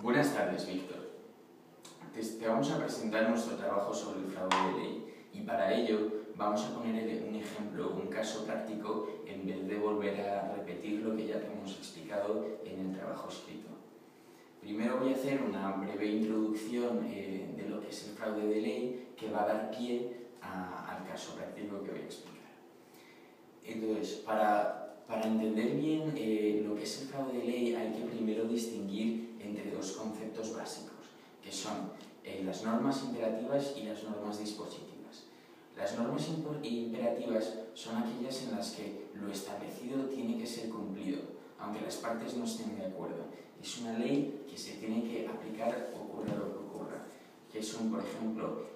Buenas tardes, Víctor. Te vamos a presentar nuestro trabajo sobre el fraude de ley y para ello vamos a poner un ejemplo, un caso práctico, en vez de volver a repetir lo que ya te hemos explicado en el trabajo escrito. Primero voy a hacer una breve introducción de lo que es el fraude de ley que va a dar pie al caso práctico que voy a explicar. Entonces, para entender bien lo que es el fraude de ley hay que primero distinguir entre dos conceptos básicos, que son las normas imperativas y las normas dispositivas. Las normas imperativas son aquellas en las que lo establecido tiene que ser cumplido, aunque las partes no estén de acuerdo. Es una ley que se tiene que aplicar ocurra lo que ocurra, que son, por ejemplo,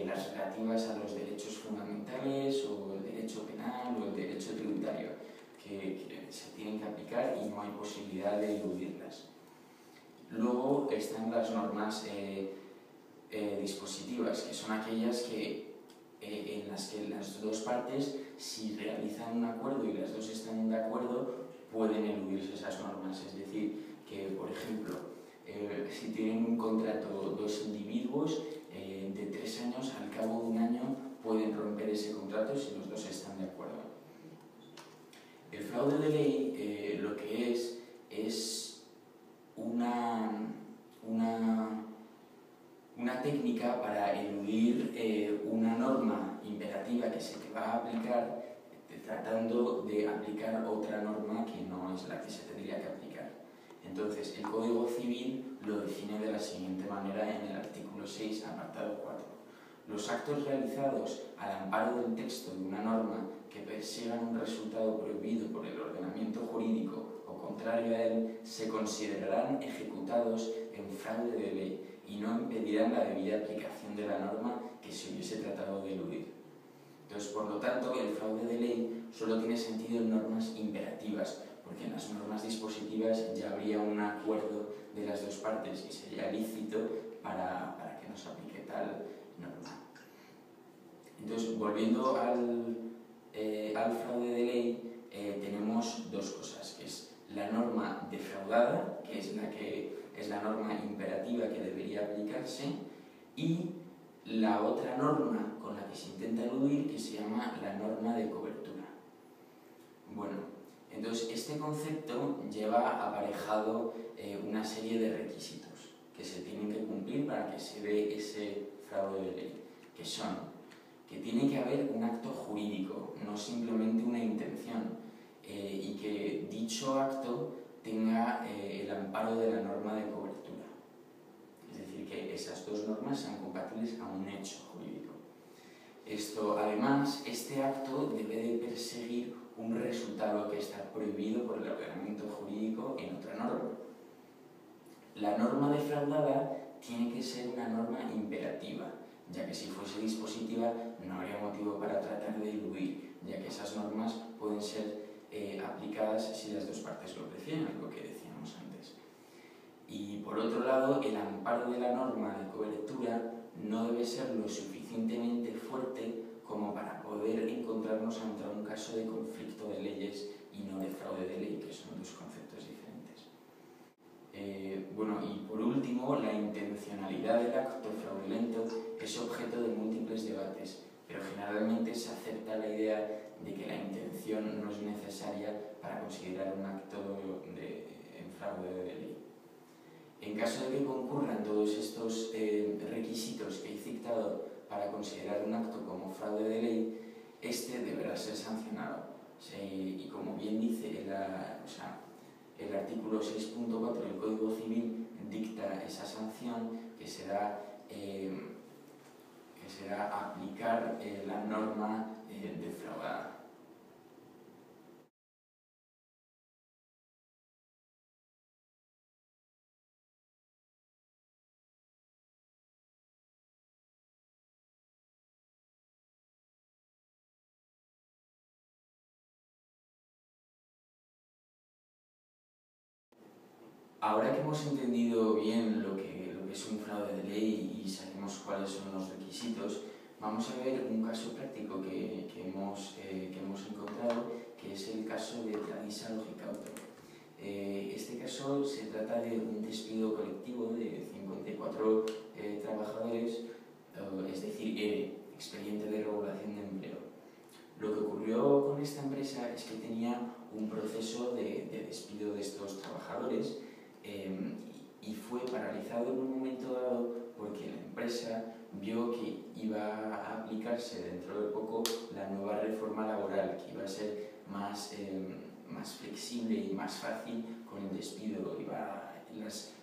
las relativas a los derechos fundamentales o el derecho penal o el derecho tributario, que se tienen que aplicar y no hay posibilidad de eludirlas. Luego están las normas dispositivas, que son aquellas en las que las dos partes, si realizan un acuerdo y las dos están de acuerdo, pueden eludirse esas normas. Es decir, que, por ejemplo, si tienen un contrato dos individuos de 3 años, al cabo de un año pueden romper ese contrato si los dos están de acuerdo. El fraude de ley lo que es una técnica para eludir una norma imperativa que se te va a aplicar tratando de aplicar otra norma que no es la que se tendría que aplicar. Entonces, el Código Civil lo define de la siguiente manera en el artículo 6, apartado 4. Los actos realizados al amparo del texto de una norma que persigan un resultado prohibido por el ordenamiento jurídico o contrario a él se considerarán ejecutados en fraude de ley y no impedirán la debida aplicación de la norma que se hubiese tratado de eludir. Entonces, por lo tanto, el fraude de ley solo tiene sentido en normas imperativas, porque en las normas dispositivas ya habría un acuerdo de las dos partes y sería lícito para que no se aplique tal norma. Entonces, volviendo al fraude de ley, tenemos dos cosas, que es la norma defraudada, que es la norma imperativa que debería aplicarse, y la otra norma con la que se intenta eludir, que se llama la norma de cobertura. Bueno, entonces este concepto lleva aparejado una serie de requisitos que se tienen que cumplir para que se dé ese fraude de ley, que son que tiene que haber un acto jurídico, no simplemente una intención, y que dicho acto tenga el amparo de la norma de cobertura. Es decir, que esas dos normas sean compatibles a un hecho jurídico. Además, este acto debe de perseguir un resultado que está prohibido por el ordenamiento jurídico en otra norma. La norma defraudada tiene que ser una norma imperativa, ya que si fuese dispositiva no habría motivo para tratar de eludir, ya que esas normas pueden ser aplicadas si las dos partes lo prefieren, lo que decíamos antes. Y por otro lado, el amparo de la norma de cobertura no debe ser lo suficientemente fuerte como para poder encontrarnos ante un caso de conflicto de leyes y no de fraude de ley, que son dos conceptos diferentes. Bueno, y por último, la intencionalidad del acto fraudulento es objeto de múltiples debates, pero generalmente se acepta la idea de que la intención no es necesaria para considerar un acto en fraude de ley. En caso de que concurran todos estos requisitos que he citado para considerar un acto como fraude de ley, este deberá ser sancionado. Y como bien dice el artículo 6.4 del Código Civil dicta esa sanción que será aplicar la norma defraudada. Ahora que hemos entendido bien lo que es un fraude de ley y sabemos cuáles son los requisitos, vamos a ver un caso práctico que hemos encontrado, que es el caso de Tradisa Logicauto. Este caso se trata de un despido colectivo de un proceso de despido de estos trabajadores y fue paralizado en un momento dado porque la empresa vio que iba a aplicarse dentro de poco la nueva reforma laboral, que iba a ser más flexible y más fácil con el despido.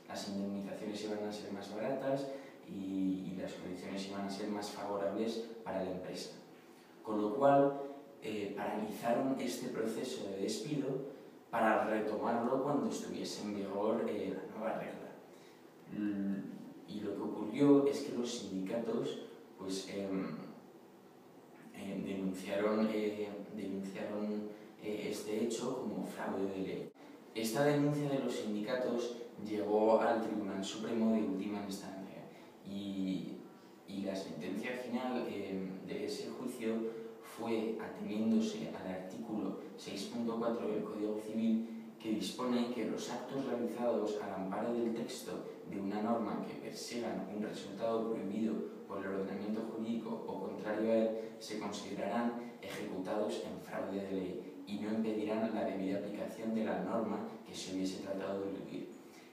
Las indemnizaciones iban a ser más baratas y las condiciones iban a ser más favorables para la empresa. Con lo cual, paralizaron este proceso de despido para retomarlo cuando estuviese en vigor la nueva regla. Y lo que ocurrió es que los sindicatos pues, denunciaron este hecho como fraude de ley. Esta denuncia de los sindicatos llegó al Tribunal Supremo de última instancia y la sentencia final de ese juicio fue ateniéndose al artículo 6.4 del Código Civil, que dispone que los actos realizados al amparo del texto de una norma que persigan un resultado prohibido por el ordenamiento jurídico o contrario a él se considerarán ejecutados en fraude de ley y no impedirán la debida aplicación de la norma que se hubiese tratado de eludir.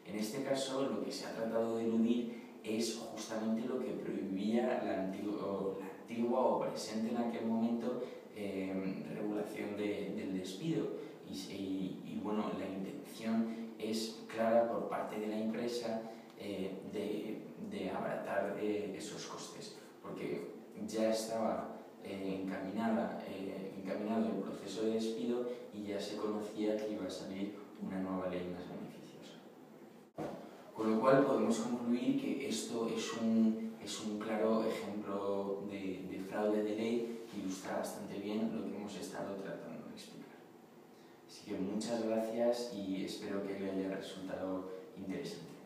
En este caso, lo que se ha tratado de eludir es justamente lo que prohibía la antigua o presente en aquel momento regulación del despido. Y bueno, la intención es clara por parte de la empresa de abaratar esos costes, porque ya estaba encaminado el proceso de despido y ya se conocía que iba a salir una nueva ley más beneficiosa. Con lo cual podemos concluir que esto es un claro ejemplo de fraude de ley que ilustra bastante bien lo que hemos estado tratando de explicar. Así que muchas gracias y espero que le haya resultado interesante.